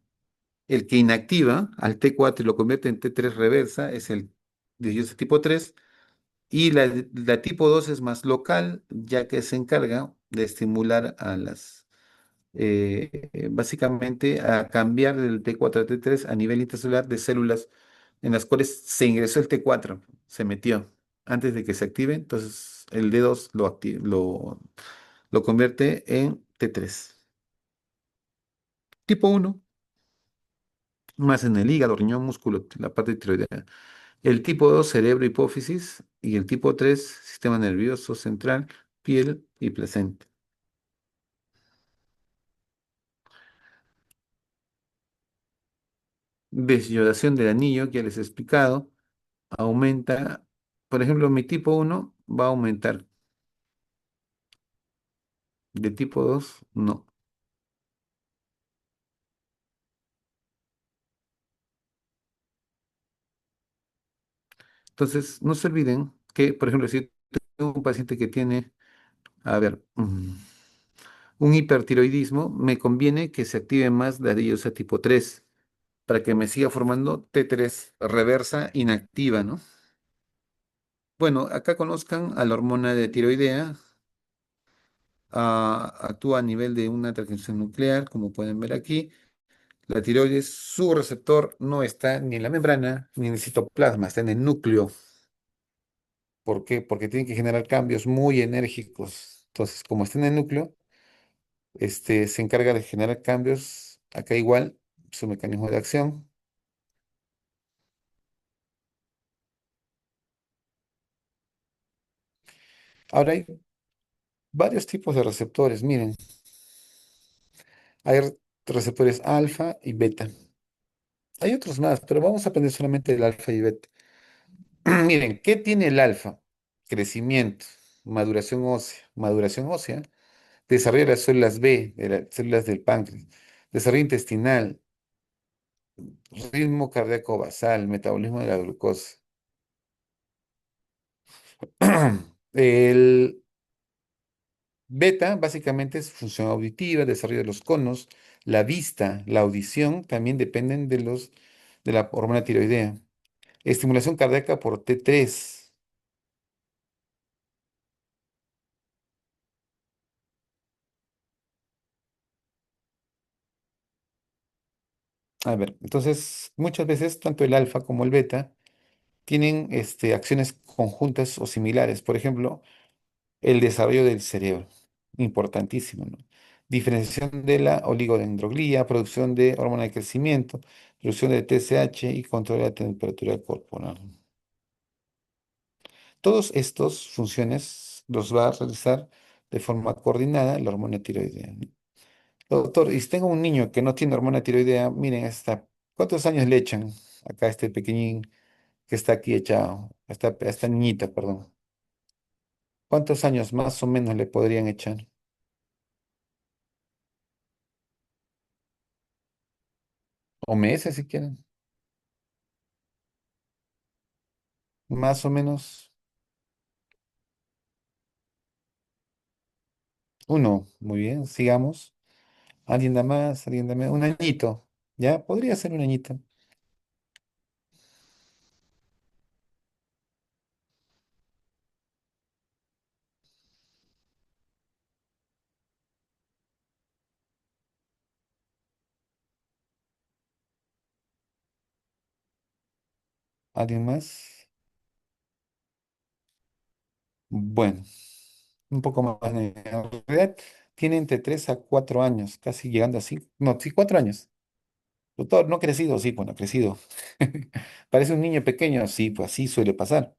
El que inactiva al T4 y lo convierte en T3 reversa es el de ellos el tipo 3. Y la tipo 2 es más local, ya que se encarga de estimular a básicamente a cambiar del T4 a T3 a nivel intracelular de células en las cuales se ingresó el T4, se metió antes de que se active, entonces el D2 lo convierte en T3. Tipo uno más en el hígado, riñón, músculo, la parte tiroidea. El tipo 2 cerebro, hipófisis. Y el tipo 3 sistema nervioso central, piel y placenta. Desiodación del anillo, que ya les he explicado, aumenta. Por ejemplo, mi tipo uno va a aumentar. De tipo 2 no. Entonces, no se olviden que, por ejemplo, si tengo un paciente que tiene, a ver, un hipertiroidismo, me conviene que se active más la diosa tipo 3 para que me siga formando T3 reversa inactiva, ¿no? Bueno, acá conozcan a la hormona de tiroidea, actúa a nivel de una transcripción nuclear, como pueden ver aquí. La tiroides, su receptor no está ni en la membrana ni en el citoplasma, está en el núcleo. ¿Por qué? Porque tiene que generar cambios muy enérgicos. Entonces, como está en el núcleo, se encarga de generar cambios. Acá igual, su mecanismo de acción. Ahora hay varios tipos de receptores. Miren, hay receptores alfa y beta. Hay otros más, pero vamos a aprender solamente del alfa y beta. Miren, ¿qué tiene el alfa? Crecimiento, maduración ósea. Maduración ósea, desarrollo de las células B, de las células del páncreas, desarrollo intestinal, ritmo cardíaco basal, metabolismo de la glucosa. El beta básicamente es función auditiva, desarrollo de los conos, la vista, la audición también dependen de la hormona tiroidea. Estimulación cardíaca por T3. A ver, entonces muchas veces tanto el alfa como el beta tienen acciones conjuntas o similares. Por ejemplo, el desarrollo del cerebro, importantísimo, ¿no? Diferenciación de la oligodendroglía, producción de hormona de crecimiento, producción de TSH y control de la temperatura corporal. Todos estos funciones los va a realizar de forma coordinada la hormona tiroidea, ¿no? Doctor, y si tengo un niño que no tiene hormona tiroidea, miren, ¿cuántos años le echan acá a este pequeñín que está aquí echado, a esta niñita, perdón? ¿Cuántos años más o menos le podrían echar? O meses si quieren. Más o menos uno. Muy bien, sigamos. Alguien da más, alguien da menos. Un añito. ¿Ya? Podría ser un añito. ¿Alguien más? Bueno, un poco más. En realidad, tiene entre 3 a 4 años, casi llegando así. No, sí, 4 años. Doctor, no crecido, sí, bueno, crecido. Parece un niño pequeño, sí, pues así suele pasar,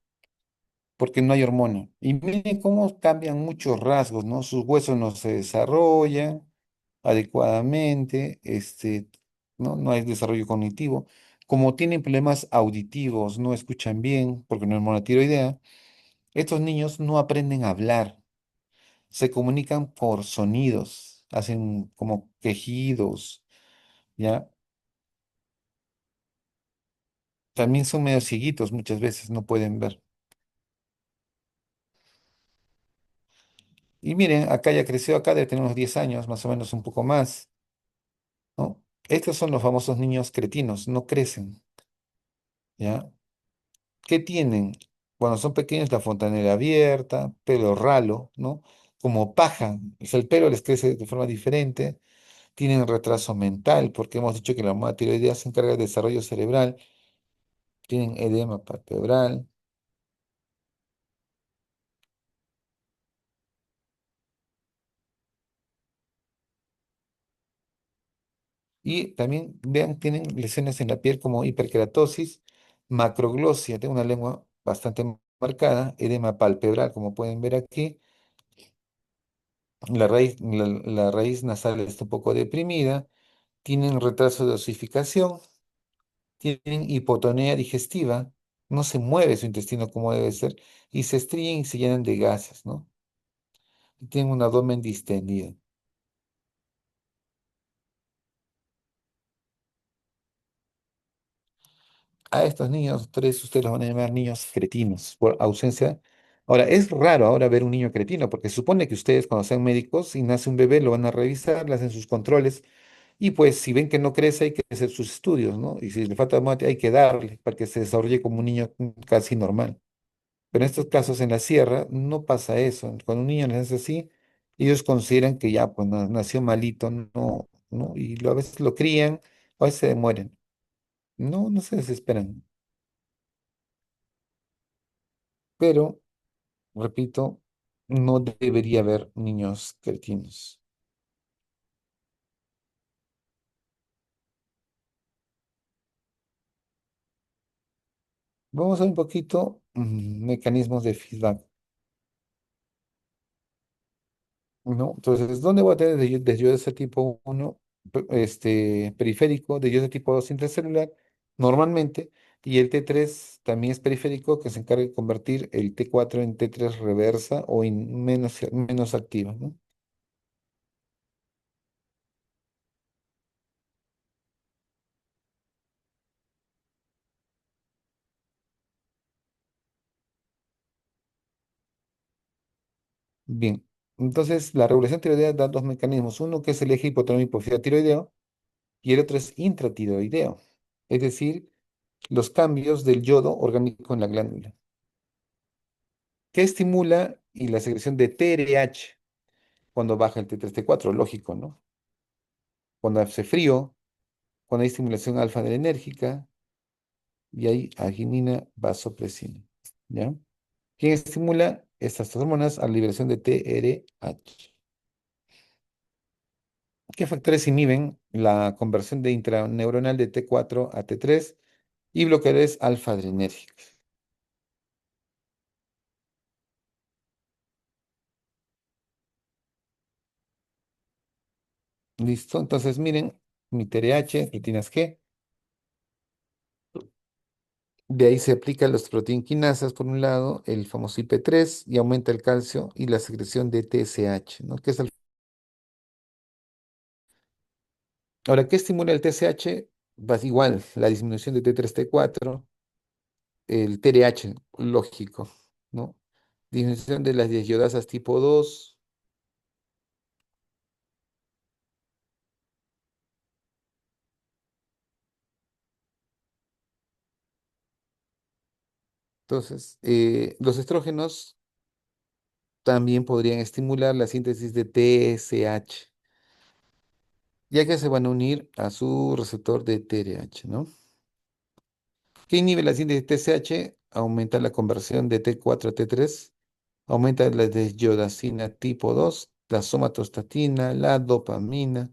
porque no hay hormona. Y miren cómo cambian muchos rasgos, ¿no? Sus huesos no se desarrollan adecuadamente, ¿no? No hay desarrollo cognitivo. Como tienen problemas auditivos, no escuchan bien, porque no hay hormona tiroidea, estos niños no aprenden a hablar, se comunican por sonidos, hacen como quejidos, ¿ya? También son medio cieguitos muchas veces, no pueden ver. Y miren, acá ya creció, acá debe tener unos 10 años, más o menos un poco más, ¿no? Estos son los famosos niños cretinos, no crecen, ¿ya? ¿Qué tienen? Cuando son pequeños, la fontanela abierta, pelo ralo, ¿no? Como paja, o sea, el pelo les crece de forma diferente, tienen retraso mental, porque hemos dicho que la hormona tiroidea se encarga del desarrollo cerebral, tienen edema palpebral, y también, vean, tienen lesiones en la piel como hiperkeratosis, macroglosia, tengo una lengua bastante marcada, edema palpebral, como pueden ver aquí, la raíz nasal está un poco deprimida, tienen retraso de osificación, tienen hipotonía digestiva, no se mueve su intestino como debe ser, y se estríen y se llenan de gases, ¿no? Y tienen un abdomen distendido. A estos niños, tres, ustedes los van a llamar niños cretinos por ausencia. Ahora, es raro ahora ver un niño cretino, porque se supone que ustedes cuando sean médicos y nace un bebé lo van a revisar, le hacen sus controles y pues si ven que no crece hay que hacer sus estudios, ¿no? Y si le falta mate hay que darle para que se desarrolle como un niño casi normal. Pero en estos casos en la sierra no pasa eso. Cuando un niño nace así, ellos consideran que ya pues nació malito, no, no, y a veces lo crían, a veces se mueren. No, no se desesperan. Pero repito, no debería haber niños cretinos. Vamos a ver un poquito mecanismos de feedback, ¿no? Entonces, ¿dónde voy a tener desde ese tipo uno periférico, desde tipo 2 intracelular, normalmente, y el T3 también es periférico, que se encarga de convertir el T4 en T3 reversa o menos activa, ¿no? Bien, entonces la regulación tiroidea da dos mecanismos, uno que es el eje hipotalámico hipofisotiroideo, y el otro es intratiroideo, es decir, los cambios del yodo orgánico en la glándula, que estimula y la secreción de TRH cuando baja el T3 T4 lógico, ¿no? Cuando hace frío, cuando hay estimulación alfa-adrenérgica y hay arginina vasopresina, ¿ya? ¿Quién estimula estas dos hormonas a la liberación de TRH? ¿Qué factores inhiben la conversión de intraneuronal de T4 a T3 y bloqueadores alfa-adrenérgicos? Listo, entonces miren, mi TRH, rutinas G, de ahí se aplica los proteínquinasas por un lado, el famoso IP3 y aumenta el calcio y la secreción de TSH, ¿no? Ahora, ¿qué estimula el TSH? Pues igual, la disminución de T3 T4, el TRH, lógico, ¿no? Disminución de las diasgiodasas tipo 2. Entonces, los estrógenos también podrían estimular la síntesis de TSH, ya que se van a unir a su receptor de TRH, ¿no? ¿Qué inhibe la síntesis de TSH? Aumenta la conversión de T4 a T3, aumenta la desyodacina tipo 2, la somatostatina, la dopamina,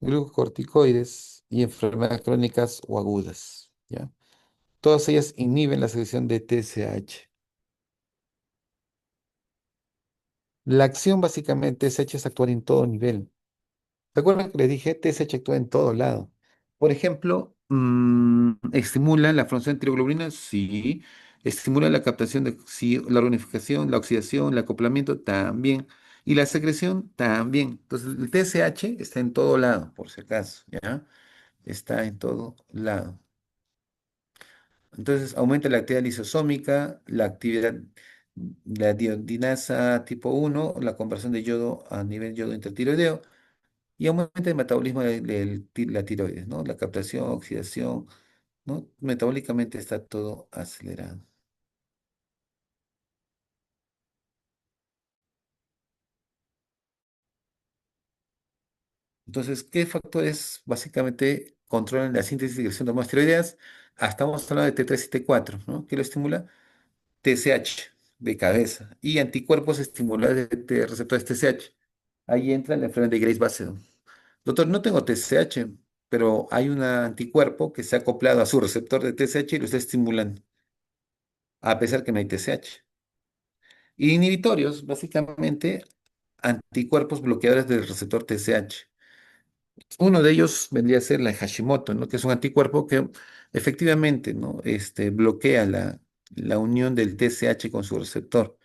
glucocorticoides y enfermedades crónicas o agudas. ¿Ya? Todas ellas inhiben la secreción de TSH. La acción básicamente TSH es actuar en todo nivel. ¿Recuerdan que les dije? TSH actúa en todo lado. Por ejemplo, estimula la formación de tiroglobulina, sí. Estimula la captación de sí, la organificación, la oxidación, el acoplamiento también. Y la secreción también. Entonces, el TSH está en todo lado, por si acaso, ¿ya? Está en todo lado. Entonces, aumenta la actividad lisosómica, la actividad, la iodinasa tipo 1, la conversión de yodo a nivel yodo intertiroideo y aumenta el metabolismo de la tiroides, ¿no? La captación, oxidación, ¿no? Metabólicamente está todo acelerado. Entonces, ¿qué factores básicamente controlan la síntesis y secreción de hormonas tiroideas? Ah, estamos hablando de T3 y T4, ¿no? ¿Qué lo estimula? TSH de cabeza y anticuerpos estimuladores de receptores TSH. Ahí entra la enfermedad de Graves-Bassett. Doctor, no tengo TSH, pero hay un anticuerpo que se ha acoplado a su receptor de TSH y lo está estimulando, a pesar que no hay TSH. Y inhibitorios, básicamente anticuerpos bloqueadores del receptor TSH. Uno de ellos vendría a ser la Hashimoto, ¿no? Que es un anticuerpo que efectivamente, ¿no? Bloquea la unión del TSH con su receptor.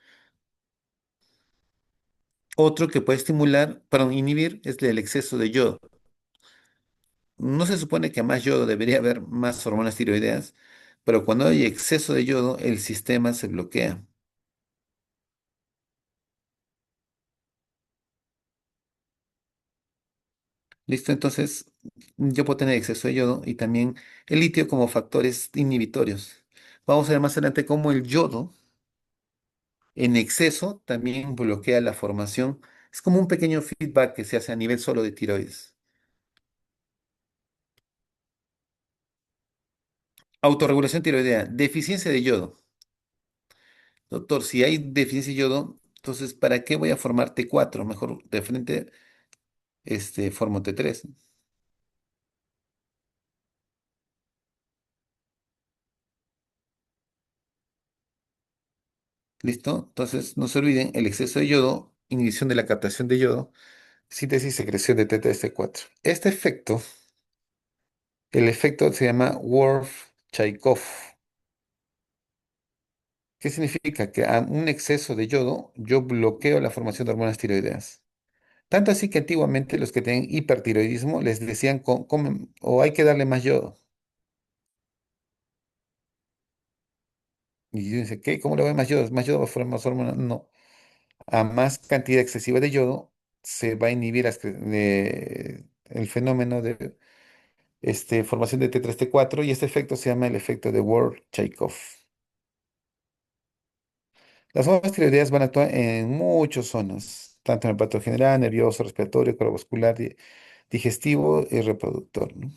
Otro que puede estimular, perdón, inhibir es el exceso de yodo. No se supone que a más yodo debería haber más hormonas tiroideas, pero cuando hay exceso de yodo, el sistema se bloquea. ¿Listo? Entonces, yo puedo tener exceso de yodo y también el litio como factores inhibitorios. Vamos a ver más adelante cómo el yodo en exceso también bloquea la formación. Es como un pequeño feedback que se hace a nivel solo de tiroides. Autorregulación tiroidea, deficiencia de yodo. Doctor, si hay deficiencia de yodo, entonces, ¿para qué voy a formar T4? Mejor de frente, formo T3. ¿Listo? Entonces, no se olviden, el exceso de yodo, inhibición de la captación de yodo, síntesis y secreción de T3, T4. Este efecto, el efecto se llama Worf-Chaikov. ¿Qué significa? Que a un exceso de yodo, yo bloqueo la formación de hormonas tiroideas. Tanto así que antiguamente los que tenían hipertiroidismo les decían, "Comen, o hay que darle más yodo". Y yo dice, ¿qué? ¿Cómo le voy a más yodo? ¿Más yodo va a formar más hormonas? No. A más cantidad excesiva de yodo, se va a inhibir el fenómeno de formación de T3, T4 y este efecto se llama el efecto de Ward-Chaikov. Las hormonas tiroideas van a actuar en muchas zonas, tanto en el pato general, nervioso, respiratorio, cardiovascular, digestivo y reproductor, ¿no?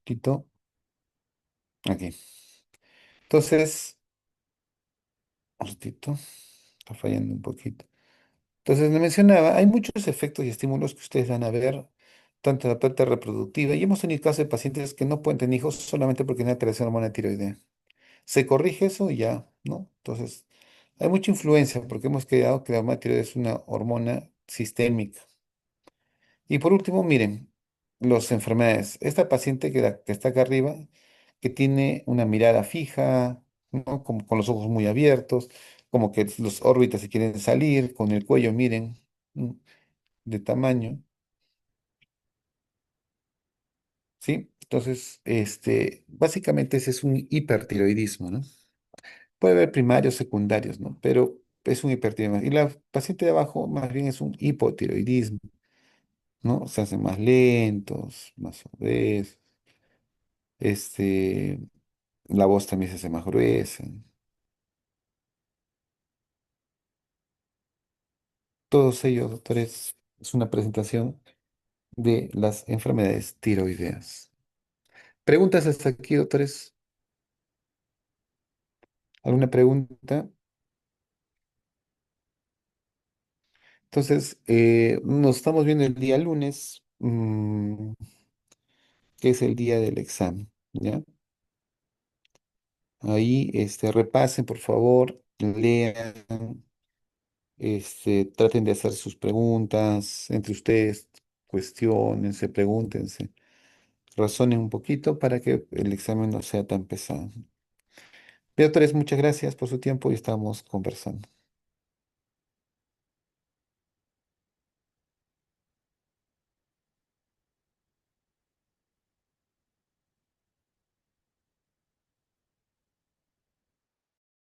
Tito, aquí. Entonces, un ratito, está fallando un poquito. Entonces, le mencionaba, hay muchos efectos y estímulos que ustedes van a ver, tanto en la parte reproductiva, y hemos tenido casos de pacientes que no pueden tener hijos solamente porque tienen alteración hormona tiroidea. Se corrige eso y ya, ¿no? Entonces, hay mucha influencia porque hemos quedado que la hormona tiroides es una hormona sistémica. Y por último, miren, las enfermedades. Esta paciente que está acá arriba, que tiene una mirada fija, ¿no? Como con los ojos muy abiertos, como que los órbitas se quieren salir, con el cuello, miren, ¿no? De tamaño, ¿sí? Entonces, básicamente ese es un hipertiroidismo, ¿no? Puede haber primarios, secundarios, ¿no? Pero es un hipertiroidismo. Y la paciente de abajo más bien es un hipotiroidismo, ¿no? Se hacen más lentos, más obesos, este, la voz también se hace más gruesa. Todos ellos, doctores, es una presentación de las enfermedades tiroideas. ¿Preguntas hasta aquí, doctores? ¿Alguna pregunta? Entonces, nos estamos viendo el día lunes, que es el día del examen, ¿ya? Ahí, repasen, por favor, lean, traten de hacer sus preguntas entre ustedes, cuestionense, pregúntense, razonen un poquito para que el examen no sea tan pesado. Doctores, muchas gracias por su tiempo y estamos conversando.